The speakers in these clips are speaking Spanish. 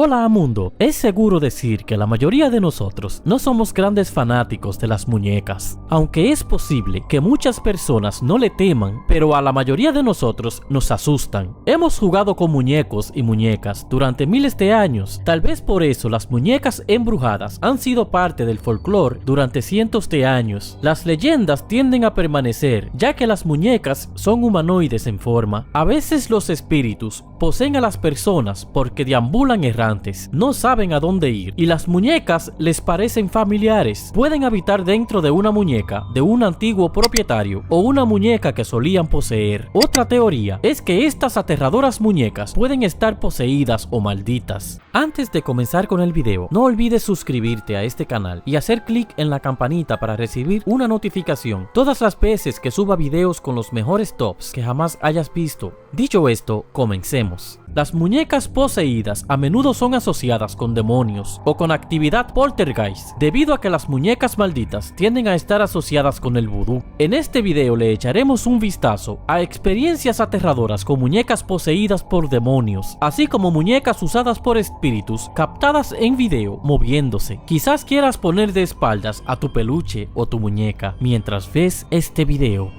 Hola mundo, es seguro decir que la mayoría de nosotros no somos grandes fanáticos de las muñecas, aunque es posible que muchas personas no le teman, pero a la mayoría de nosotros nos asustan. Hemos jugado con muñecos y muñecas durante miles de años, tal vez por eso las muñecas embrujadas han sido parte del folclore durante cientos de años. Las leyendas tienden a permanecer, ya que las muñecas son humanoides en forma. A veces los espíritus poseen a las personas porque deambulan errantes, no saben a dónde ir, y las muñecas les parecen familiares. Pueden habitar dentro de una muñeca de un antiguo propietario o una muñeca que solían poseer. Otra teoría es que estas aterradoras muñecas pueden estar poseídas o malditas. Antes de comenzar con el video, no olvides suscribirte a este canal y hacer clic en la campanita para recibir una notificación todas las veces que suba videos con los mejores tops que jamás hayas visto. Dicho esto, comencemos. Las muñecas poseídas a menudo son asociadas con demonios o con actividad poltergeist, debido a que las muñecas malditas tienden a estar asociadas con el vudú. En este video le echaremos un vistazo a experiencias aterradoras con muñecas poseídas por demonios, así como muñecas usadas por espíritus captadas en video moviéndose. Quizás quieras poner de espaldas a tu peluche o tu muñeca mientras ves este video.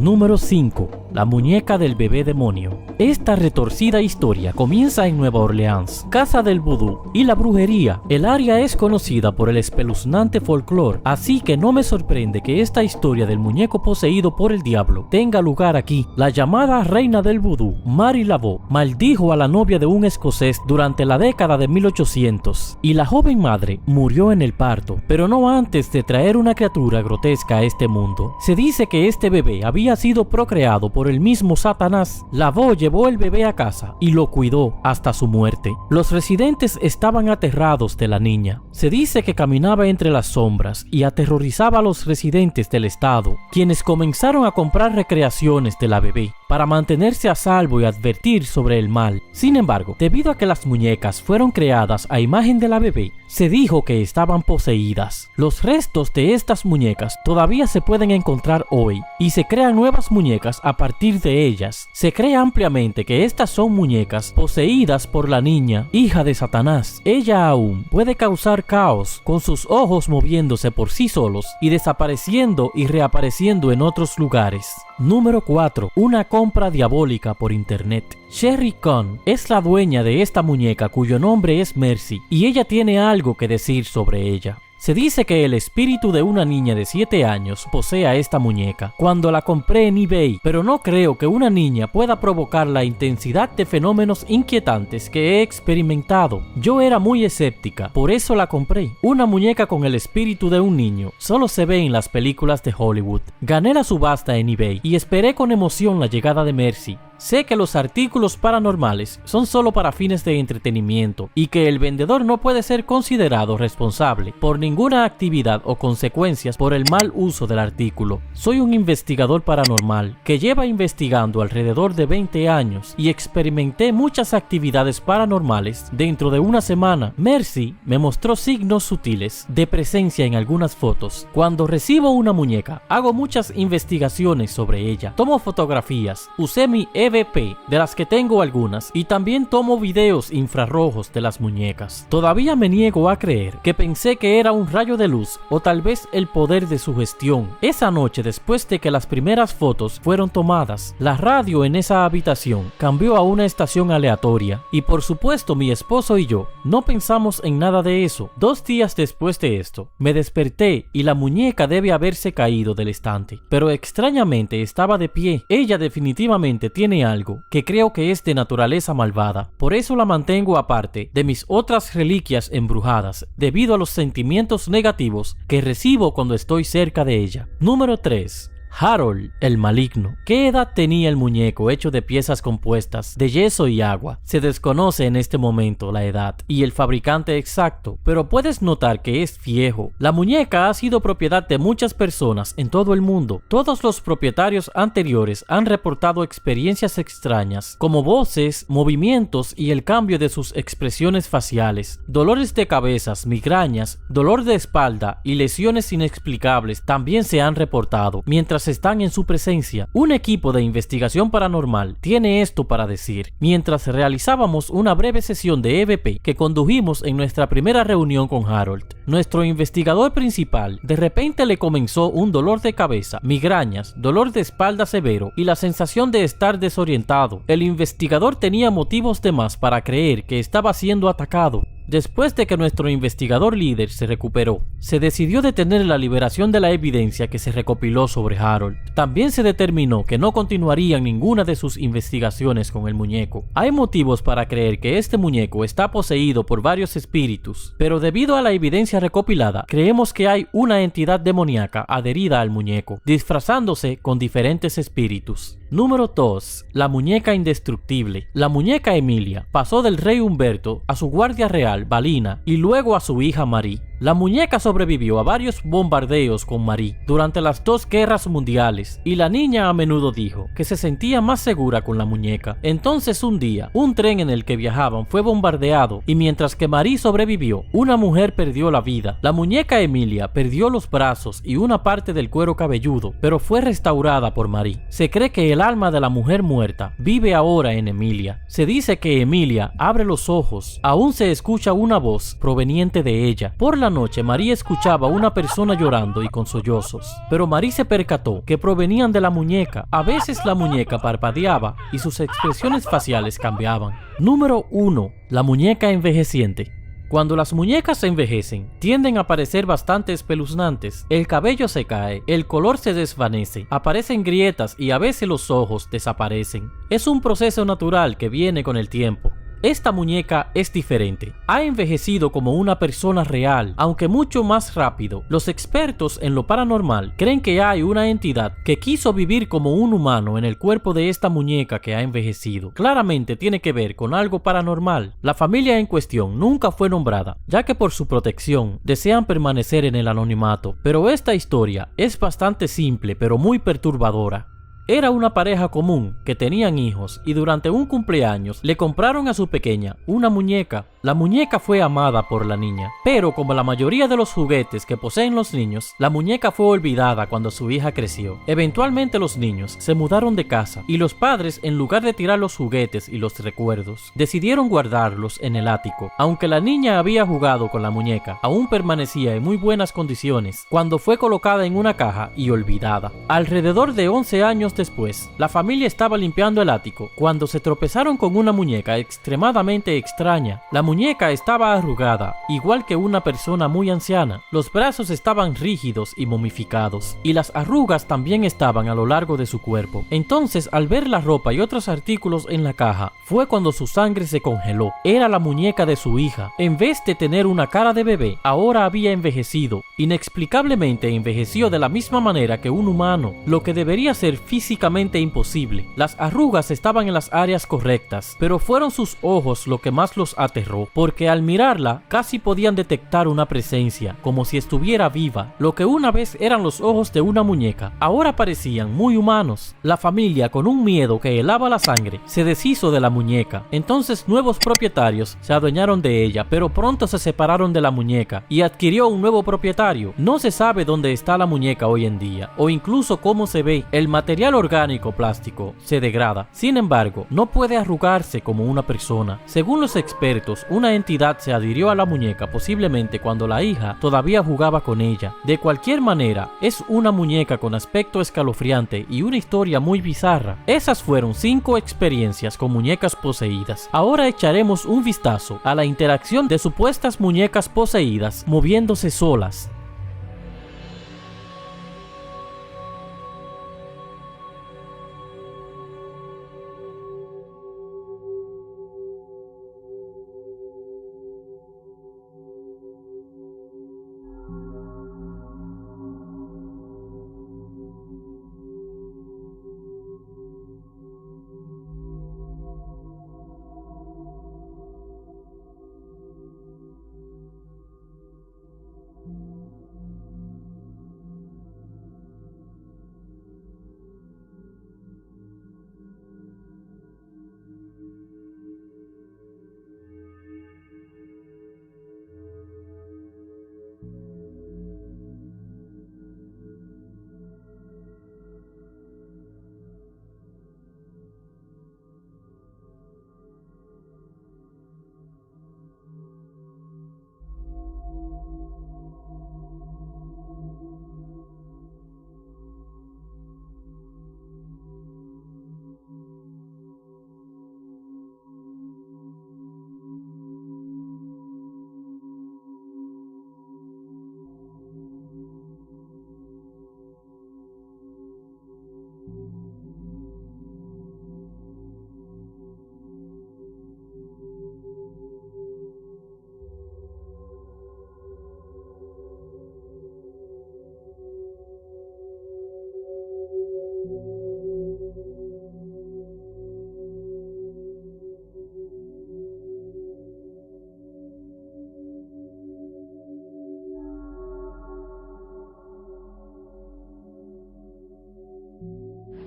Número 5. La muñeca del bebé demonio. Esta retorcida historia comienza en Nueva Orleans, casa del vudú y la brujería. El área es conocida por el espeluznante folclore, así que no me sorprende que esta historia del muñeco poseído por el diablo tenga lugar aquí. La llamada reina del vudú, Mary Laveau, maldijo a la novia de un escocés durante la década de 1800 y la joven madre murió en el parto, pero no antes de traer una criatura grotesca a este mundo. Se dice que este bebé había sido procreado por el mismo Satanás. Laveau llevó el bebé a casa y lo cuidó hasta su muerte. Los residentes estaban aterrados de la niña. Se dice que caminaba entre las sombras y aterrorizaba a los residentes del estado, quienes comenzaron a comprar recreaciones de la bebé para mantenerse a salvo y advertir sobre el mal. Sin embargo, debido a que las muñecas fueron creadas a imagen de la bebé, se dijo que estaban poseídas. Los restos de estas muñecas todavía se pueden encontrar hoy y se crean nuevas muñecas a partir de ellas. Se cree ampliamente que estas son muñecas poseídas por la niña, hija de Satanás. Ella aún puede causar caos con sus ojos moviéndose por sí solos y desapareciendo y reapareciendo en otros lugares. Número 4. Una compra diabólica por internet. Sherry Cohn es la dueña de esta muñeca cuyo nombre es Mercy y ella tiene algo que decir sobre ella. Se dice que el espíritu de una niña de 7 años posee a esta muñeca. Cuando la compré en eBay, pero no creo que una niña pueda provocar la intensidad de fenómenos inquietantes que he experimentado. Yo era muy escéptica, por eso la compré. Una muñeca con el espíritu de un niño solo se ve en las películas de Hollywood. Gané la subasta en eBay y esperé con emoción la llegada de Mercy. Sé que los artículos paranormales son solo para fines de entretenimiento y que el vendedor no puede ser considerado responsable por ninguna actividad o consecuencias por el mal uso del artículo. Soy un investigador paranormal que lleva investigando alrededor de 20 años y experimenté muchas actividades paranormales dentro de una semana. Mercy me mostró signos sutiles de presencia en algunas fotos. Cuando recibo una muñeca, hago muchas investigaciones sobre ella. Tomo fotografías, usé mi EVP, de las que tengo algunas, y también tomo videos infrarrojos de las muñecas. Todavía me niego a creer que pensé que era un rayo de luz o tal vez el poder de sugestión. Esa noche, después de que las primeras fotos fueron tomadas, la radio en esa habitación cambió a una estación aleatoria y por supuesto mi esposo y yo no pensamos en nada de eso. 2 días después de esto, me desperté y la muñeca debe haberse caído del estante, pero extrañamente estaba de pie. Ella definitivamente tiene algo que creo que es de naturaleza malvada, por eso la mantengo aparte de mis otras reliquias embrujadas debido a los sentimientos negativos que recibo cuando estoy cerca de ella. Número 3. Harold, el maligno. ¿Qué edad tenía el muñeco hecho de piezas compuestas de yeso y agua? Se desconoce en este momento la edad y el fabricante exacto, pero puedes notar que es viejo. La muñeca ha sido propiedad de muchas personas en todo el mundo. Todos los propietarios anteriores han reportado experiencias extrañas, como voces, movimientos y el cambio de sus expresiones faciales. Dolores de cabezas, migrañas, dolor de espalda y lesiones inexplicables también se han reportado, mientras mientras están en su presencia. Un equipo de investigación paranormal tiene esto para decir. Mientras realizábamos una breve sesión de EVP que condujimos en nuestra primera reunión con Harold, nuestro investigador principal de repente le comenzó un dolor de cabeza, migrañas, dolor de espalda severo y la sensación de estar desorientado. El investigador tenía motivos de más para creer que estaba siendo atacado. Después de que nuestro investigador líder se recuperó, se decidió detener la liberación de la evidencia que se recopiló sobre Harold. También se determinó que no continuarían ninguna de sus investigaciones con el muñeco. Hay motivos para creer que este muñeco está poseído por varios espíritus, pero debido a la evidencia recopilada, creemos que hay una entidad demoníaca adherida al muñeco, disfrazándose con diferentes espíritus. Número 2. La muñeca indestructible. La muñeca Emilia pasó del rey Humberto a su guardia real, Balina, y luego a su hija Marie. La muñeca sobrevivió a varios bombardeos con Marie durante las 2 guerras mundiales y la niña a menudo dijo que se sentía más segura con la muñeca. Entonces un día, un tren en el que viajaban fue bombardeado y mientras que Marie sobrevivió, una mujer perdió la vida. La muñeca Emilia perdió los brazos y una parte del cuero cabelludo, pero fue restaurada por Marie. Se cree que el alma de la mujer muerta vive ahora en Emilia. Se dice que Emilia abre los ojos, aún se escucha una voz proveniente de ella. Por la noche, Marie escuchaba a una persona llorando y con sollozos, pero Marie se percató que provenían de la muñeca. A veces la muñeca parpadeaba y sus expresiones faciales cambiaban. Número 1. La muñeca envejeciente. Cuando las muñecas envejecen, tienden a parecer bastante espeluznantes. El cabello se cae, el color se desvanece, aparecen grietas y a veces los ojos desaparecen. Es un proceso natural que viene con el tiempo. Esta muñeca es diferente. Ha envejecido como una persona real, aunque mucho más rápido. Los expertos en lo paranormal creen que hay una entidad que quiso vivir como un humano en el cuerpo de esta muñeca que ha envejecido. Claramente tiene que ver con algo paranormal. La familia en cuestión nunca fue nombrada, ya que por su protección desean permanecer en el anonimato. Pero esta historia es bastante simple pero muy perturbadora. Era una pareja común que tenían hijos y durante un cumpleaños le compraron a su pequeña una muñeca. La muñeca fue amada por la niña, pero como la mayoría de los juguetes que poseen los niños, la muñeca fue olvidada cuando su hija creció. Eventualmente los niños se mudaron de casa y los padres, en lugar de tirar los juguetes y los recuerdos, decidieron guardarlos en el ático. Aunque la niña había jugado con la muñeca, aún permanecía en muy buenas condiciones cuando fue colocada en una caja y olvidada. Alrededor de 11 años después, la familia estaba limpiando el ático cuando se tropezaron con una muñeca extremadamente extraña. La muñeca estaba arrugada, igual que una persona muy anciana. Los brazos estaban rígidos y momificados, y las arrugas también estaban a lo largo de su cuerpo. Entonces, al ver la ropa y otros artículos en la caja, fue cuando su sangre se congeló. Era la muñeca de su hija. En vez de tener una cara de bebé, ahora había envejecido. Inexplicablemente envejeció de la misma manera que un humano, lo que debería ser físicamente imposible. Las arrugas estaban en las áreas correctas, pero fueron sus ojos lo que más los aterró, porque al mirarla casi podían detectar una presencia, como si estuviera viva. Lo que una vez eran los ojos de una muñeca, ahora parecían muy humanos. La familia, con un miedo que helaba la sangre, se deshizo de la muñeca. Entonces nuevos propietarios se adueñaron de ella, pero pronto se separaron de la muñeca y adquirió un nuevo propietario. No se sabe dónde está la muñeca hoy en día, o incluso cómo se ve. El material orgánico plástico se degrada. Sin embargo, no puede arrugarse como una persona. Según los expertos, una entidad se adhirió a la muñeca posiblemente cuando la hija todavía jugaba con ella. De cualquier manera, es una muñeca con aspecto escalofriante y una historia muy bizarra. Esas fueron 5 experiencias con muñecas poseídas. Ahora echaremos un vistazo a la interacción de supuestas muñecas poseídas moviéndose solas.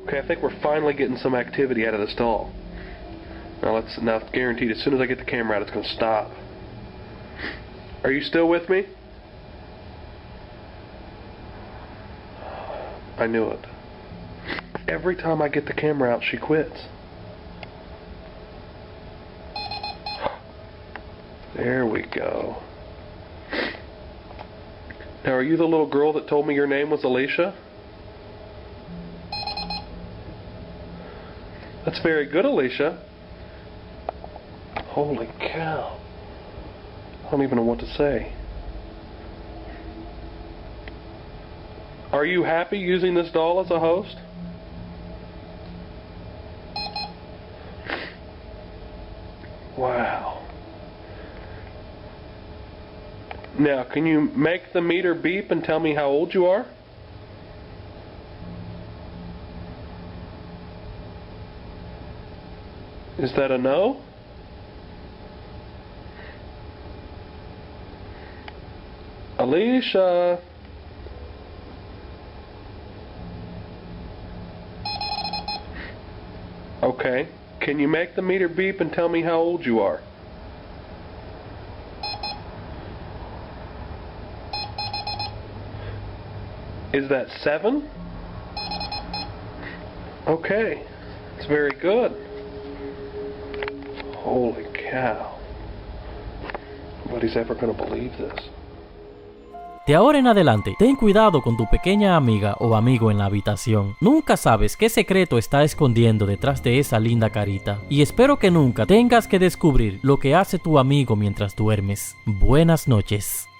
Okay, I think we're finally getting some activity out of this doll. Now guaranteed, as soon as I get the camera out, it's going to stop. Are you still with me? I knew it. Every time I get the camera out, she quits. There we go. Now, are you the little girl that told me your name was Alicia? That's very good, Alicia. Holy cow. I don't even know what to say. Are you happy using this doll as a host? Wow. Now, can you make the meter beep and tell me how old you are? Is that a no? Alicia. Okay. Can you make the meter beep and tell me how old you are? Is that 7? Okay. It's very good. Holy cow. Nobody's ever going to believe this. De ahora en adelante, ten cuidado con tu pequeña amiga o amigo en la habitación. Nunca sabes qué secreto está escondiendo detrás de esa linda carita. Y espero que nunca tengas que descubrir lo que hace tu amigo mientras duermes. Buenas noches.